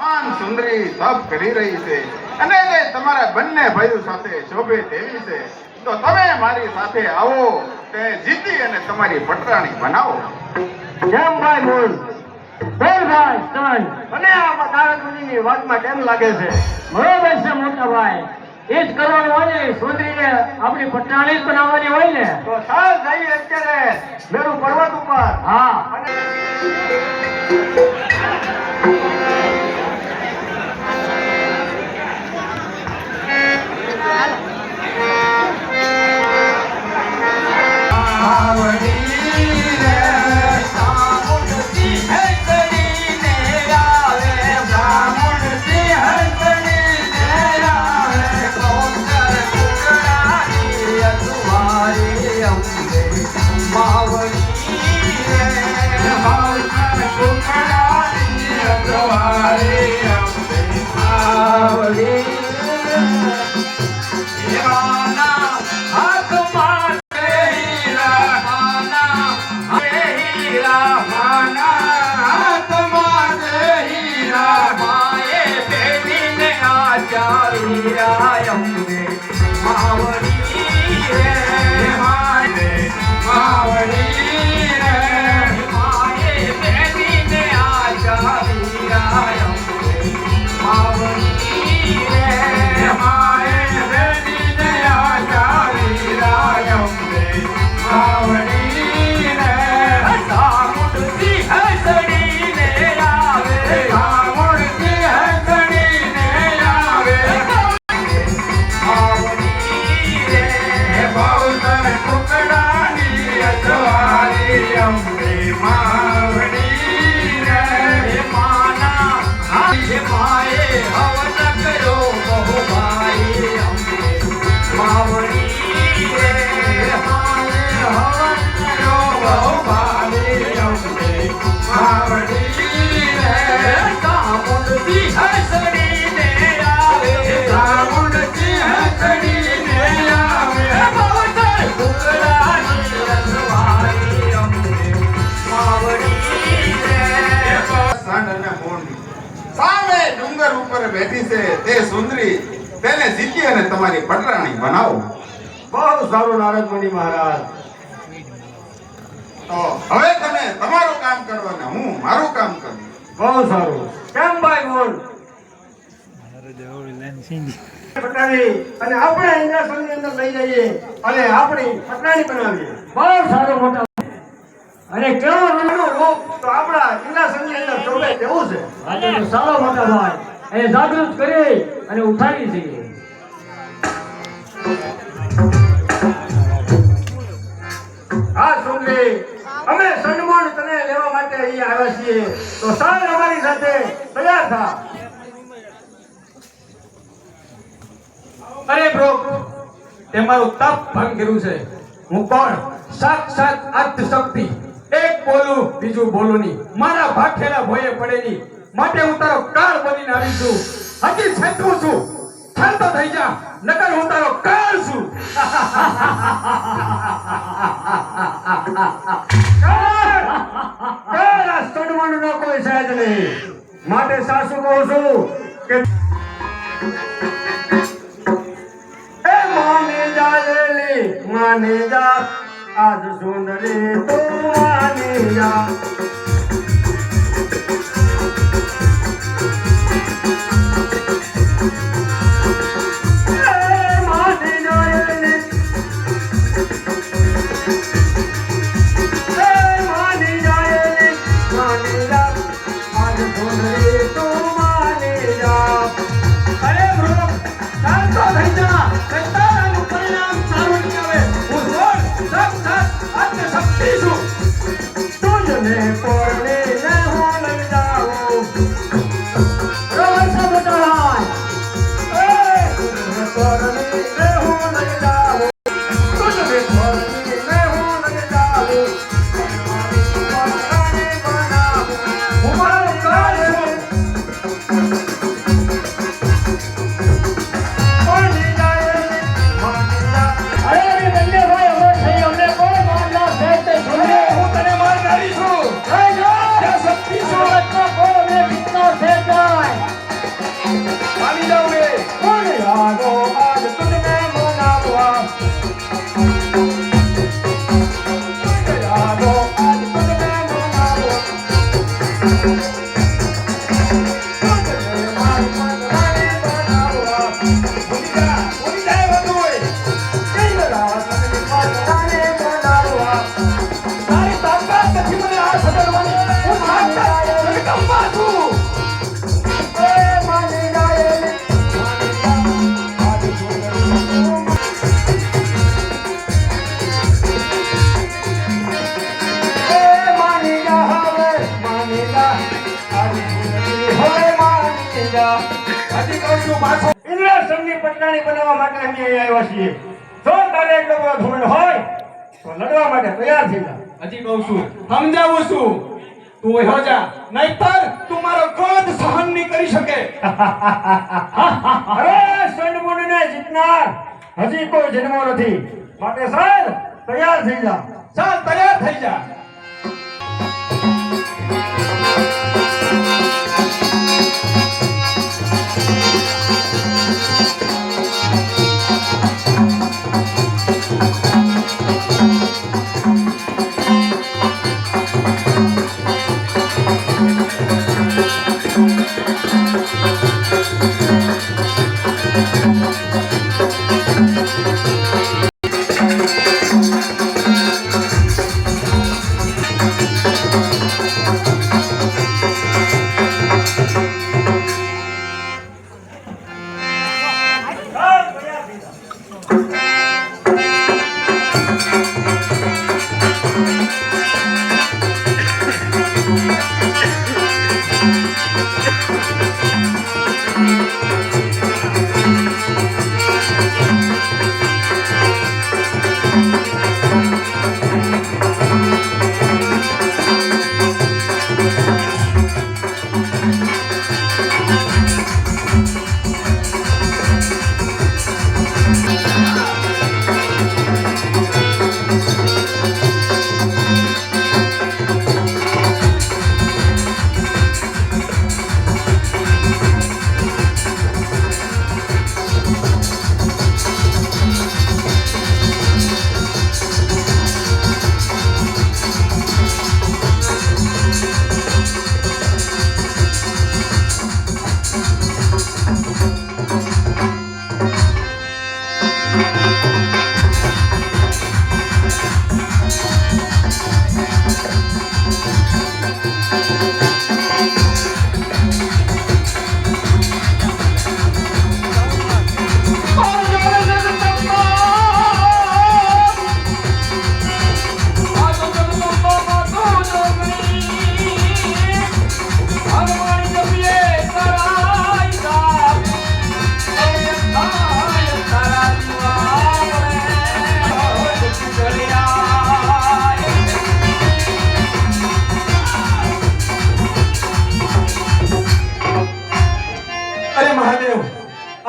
મહાન સુંદરી તપ કરી રહી છે અને તે તમારા બંને ભાઈઓ સાથે શોભે તેવી છે. તો તમે મારી સાથે આવો તે જીતી અને તમારી પટરાણી બનાવો. કેમ ભાઈ બોલ ભાઈ સ્ટન અને આ તારકની વાતમાં કેમ લાગે છે? બરોબર છે મોટા ભાઈ, એ જ કરવાનું હોય ને. સુંદરીને આપણી પટરાણી જ બનાવવાની હોય ને. તો ચાલ જઈએ અત્યારે મેરુ પર્વત ઉપર. હા બેઠી છે તે સુંદરી, તેને જીતી અને તમારી પટરાણી બનાવો. બહુ સારું નારદ મુનિ મહારાજ. તો હવે તમે તમારું કામ કરો અને હું મારું કામ કરું. બહુ સારું. કેમ ભાઈ બોલ પટરાણી અને આપણે ઇન્દ્રાસનની અંદર લઈ જઈએ અને આપણી પટરાણી બનાવીએ. બહુ સારું મોટા. અને કેવો રંગનો રૂપ તો આપણા ઇન્દ્રાસનની અંદર શોભે તેવું છે. આજે તો સારો મોટા ભાઈ એ જાગૃત કરી અને ઉઠાવી દઈએ. હા સુંદરી, અમે સન્માન તને લેવા માટે અહીં આવ્યા છીએ, તો ચાલ અમારી સાથે તૈયાર થા. અરે બ્રો, તે મારું તપ ભંગ કર્યું છે. હું કોણ? સાક્ષાત આદ્યશક્તિ. એક બોલું બીજું બોલું નહીં, મારા ભાખેલા ભોયે પડે નહીં. માટે હું તારો કાળ બનીને આવી છું. હજી છેતરું છું, શાંત થઈ જા, નકર હું તારો કાળ છું. કાળ આ સન્માનનો કોઈ સહેજ નહીં. માટે સાસુ કહું છું કે એ માને જા લેલી માને જા, આજ સુંદરી તું માને જા. જા. હજી કહું છું પાછો. ઇન્દ્રાસનની પટરાણી બનાવવા માટે અમે અહીં આવ્યા છીએ. જો તારે એટલો બધો ધૂળ હોય તો લડવા માટે તૈયાર થઈ જા. હજી કહું છું સમજાવું છું તું હો જા નહીતર તું મારો ક્રોધ સહન નહીં કરી શકે. અરે સણમુંડને જીતનાર હજી કોઈ જન્મો નથી માટે સર તૈયાર થઈ જા. ચાલ તૈયાર થઈ જા.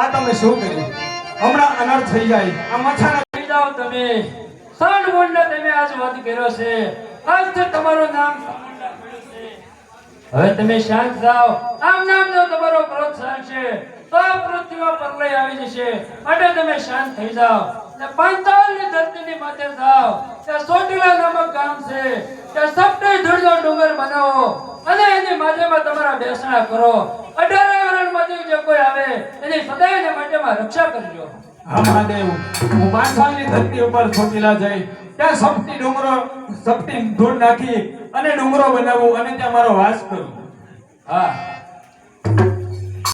આ તમે શું કર્યું? હમણાં અનર્થ થઈ જાય. આ મચ્છાના થઈ જાઓ તમે. સણમુંડને તમે આજ વધ કર્યો છે. આજથી તમારું નામ સણમુંડા પડ્યું છે. હવે તમે શાંત થાઓ. આમ નામ જો તમારો ક્રોધ શાંત છે તો આ પૃથ્વીમાં પ્રલય આવી જશે. માટે તમે શાંત થઈ જાઓ ને પાંચાલની ધરતીની માથે જાઓ. ત્યાં ચોટીલા નામક ગામ છે. ત્યાં સપને ધૂળનો ડુંગર બનાવો અને એની માથેમાં તમારા બેસણા કરો. 18 વરણમાંથી જે કોઈ આવે એની સદાયને માટેમાં રક્ષા કરજો. હા મહાદેવ, હું પાંચાલની ધરતી ઉપર ચોટીલા જઈ ત્યાં સપટી ધૂળ નાખી અને ડુંગરો બનાવું અને ત્યાં મારો વાસ કરું. હા